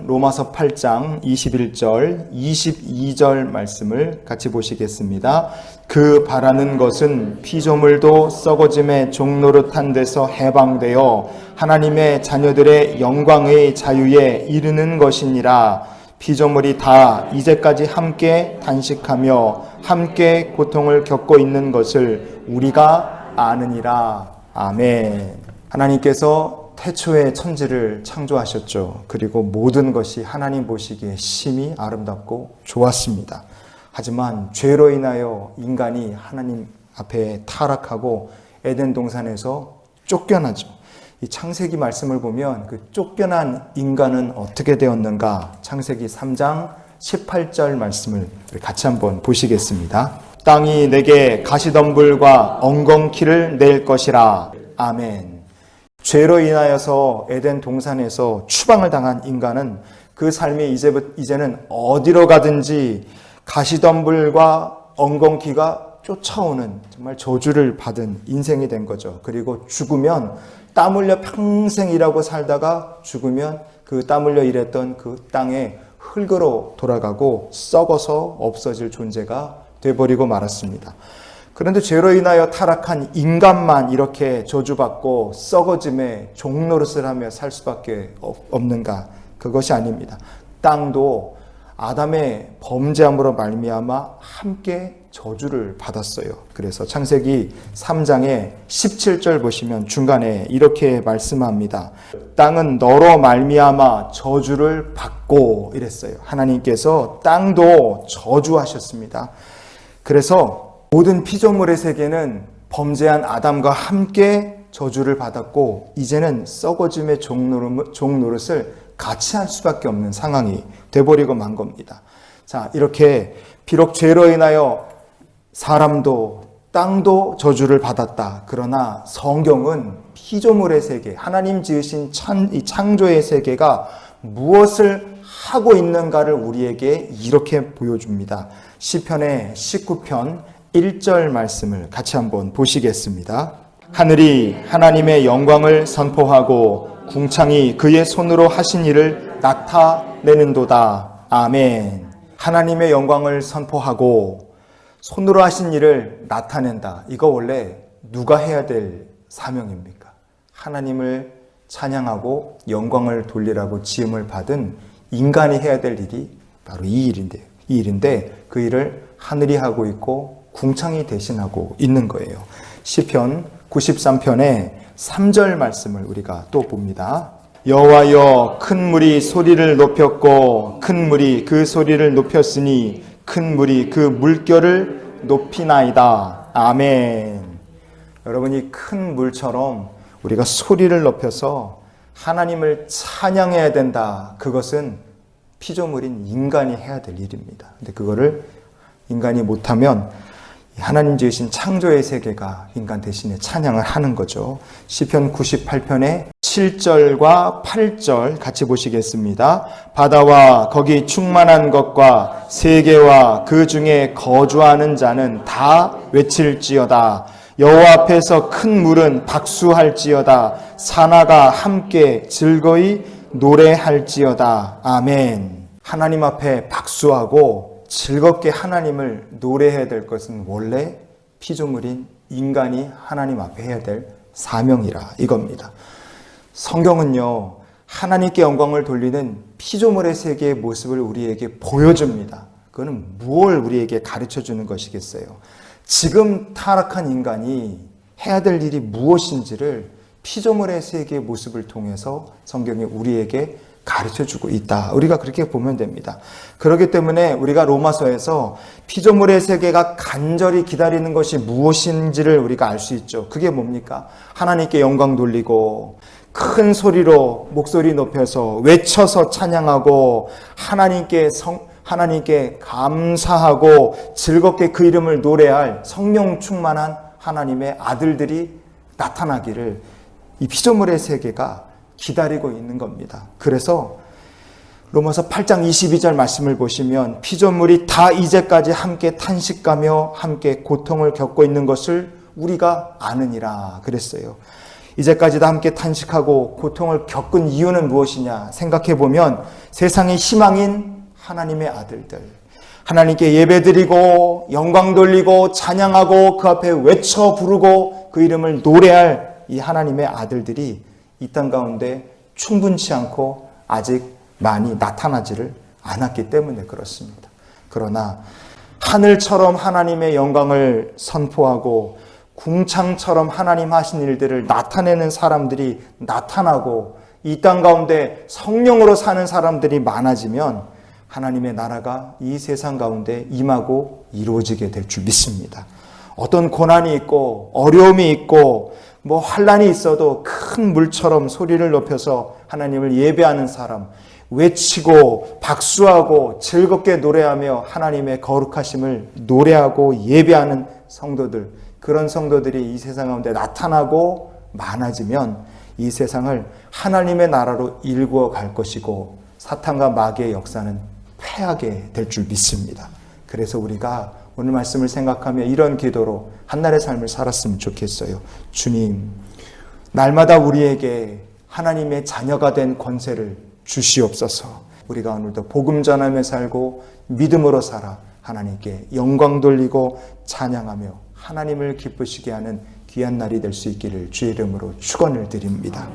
로마서 8장 21절, 22절 말씀을 같이 보시겠습니다. 그 바라는 것은 피조물도 썩어짐의 종노릇한 데서 해방되어 하나님의 자녀들의 영광의 자유에 이르는 것이니라. 피조물이 다 이제까지 함께 단식하며 함께 고통을 겪고 있는 것을 우리가 아느니라. 아멘. 하나님께서 태초에 천지를 창조하셨죠. 그리고 모든 것이 하나님 보시기에 심히 아름답고 좋았습니다. 하지만 죄로 인하여 인간이 하나님 앞에 타락하고 에덴 동산에서 쫓겨나죠. 이 창세기 말씀을 보면 그 쫓겨난 인간은 어떻게 되었는가? 창세기 3장 18절 말씀을 같이 한번 보시겠습니다. 땅이 내게 가시덤불과 엉겅퀴를 낼 것이라. 아멘. 죄로 인하여서 에덴 동산에서 추방을 당한 인간은 그 삶이 이제는 어디로 가든지 가시덤불과 엉겅퀴가 쫓아오는 정말 저주를 받은 인생이 된 거죠. 그리고 죽으면 땀 흘려 평생 일하고 살다가 죽으면 그 땀 흘려 일했던 그 땅에 흙으로 돌아가고 썩어서 없어질 존재가 돼버리고 말았습니다. 그런데 죄로 인하여 타락한 인간만 이렇게 저주받고 썩어짐에 종노릇을 하며 살 수밖에 없는가? 그것이 아닙니다. 땅도 아담의 범죄함으로 말미암아 함께 저주를 받았어요. 그래서 창세기 3장의 17절 보시면 중간에 이렇게 말씀합니다. 땅은 너로 말미암아 저주를 받고 이랬어요. 하나님께서 땅도 저주하셨습니다. 그래서 모든 피조물의 세계는 범죄한 아담과 함께 저주를 받았고 이제는 썩어짐의 종노릇을 같이 할 수밖에 없는 상황이 돼버리고 만 겁니다. 자, 이렇게 비록 죄로 인하여 사람도 땅도 저주를 받았다. 그러나 성경은 피조물의 세계, 하나님 지으신 이 창조의 세계가 무엇을 하고 있는가를 우리에게 이렇게 보여줍니다. 시편의 19편 1절 말씀을 같이 한번 보시겠습니다. 하늘이 하나님의 영광을 선포하고 궁창이 그의 손으로 하신 일을 나타내는도다. 아멘. 하나님의 영광을 선포하고 손으로 하신 일을 나타낸다. 이거 원래 누가 해야 될 사명입니까? 하나님을 찬양하고 영광을 돌리라고 지음을 받은 인간이 해야 될 일이 바로 이 일인데 그 일을 하늘이 하고 있고 궁창이 대신하고 있는 거예요. 시편 93편의 3절 말씀을 우리가 또 봅니다. 여호와여 큰 물이 소리를 높였고 큰 물이 그 소리를 높였으니 큰 물이 그 물결을 높이나이다. 아멘. 여러분이 큰 물처럼 우리가 소리를 높여서 하나님을 찬양해야 된다. 그것은 피조물인 인간이 해야 될 일입니다. 근데 그거를 인간이 못하면 하나님 지으신 창조의 세계가 인간 대신에 찬양을 하는 거죠. 시편 98편의 7절과 8절 같이 보시겠습니다. 바다와 거기 충만한 것과 세계와 그 중에 거주하는 자는 다 외칠지어다. 여호와 앞에서 큰 물은 박수할지어다. 산하가 함께 즐거이 노래할지어다. 아멘. 하나님 앞에 박수하고 즐겁게 하나님을 노래해야 될 것은 원래 피조물인 인간이 하나님 앞에 해야 될 사명이라 이겁니다. 성경은요, 하나님께 영광을 돌리는 피조물의 세계의 모습을 우리에게 보여줍니다. 그거는 무엇을 우리에게 가르쳐 주는 것이겠어요? 지금 타락한 인간이 해야 될 일이 무엇인지를 피조물의 세계의 모습을 통해서 성경이 우리에게 가르쳐주고 있다. 우리가 그렇게 보면 됩니다. 그렇기 때문에 우리가 로마서에서 피조물의 세계가 간절히 기다리는 것이 무엇인지를 우리가 알 수 있죠. 그게 뭡니까? 하나님께 영광 돌리고 큰 소리로 목소리 높여서 외쳐서 찬양하고 하나님께 감사하고 즐겁게 그 이름을 노래할 성령 충만한 하나님의 아들들이 나타나기를 이 피조물의 세계가 기다리고 있는 겁니다. 그래서 로마서 8장 22절 말씀을 보시면 피조물이 다 이제까지 함께 탄식하며 함께 고통을 겪고 있는 것을 우리가 아느니라 그랬어요. 이제까지도 함께 탄식하고 고통을 겪은 이유는 무엇이냐 생각해 보면 세상의 희망인 하나님의 아들들, 하나님께 예배드리고 영광 돌리고 찬양하고 그 앞에 외쳐 부르고 그 이름을 노래할 이 하나님의 아들들이 이 땅 가운데 충분치 않고 아직 많이 나타나지를 않았기 때문에 그렇습니다. 그러나 하늘처럼 하나님의 영광을 선포하고 궁창처럼 하나님 하신 일들을 나타내는 사람들이 나타나고 이 땅 가운데 성령으로 사는 사람들이 많아지면 하나님의 나라가 이 세상 가운데 임하고 이루어지게 될 줄 믿습니다. 어떤 고난이 있고 어려움이 있고 환란이 있어도 큰 물처럼 소리를 높여서 하나님을 예배하는 사람, 외치고 박수하고 즐겁게 노래하며 하나님의 거룩하심을 노래하고 예배하는 성도들, 그런 성도들이 이 세상 가운데 나타나고 많아지면 이 세상을 하나님의 나라로 일구어 갈 것이고 사탄과 마귀의 역사는 패하게 될 줄 믿습니다. 그래서 우리가 오늘 말씀을 생각하며 이런 기도로 한날의 삶을 살았으면 좋겠어요. 주님, 날마다 우리에게 하나님의 자녀가 된 권세를 주시옵소서. 우리가 오늘도 복음 전하며 살고 믿음으로 살아 하나님께 영광 돌리고 찬양하며 하나님을 기쁘시게 하는 귀한 날이 될 수 있기를 주의 이름으로 축원을 드립니다.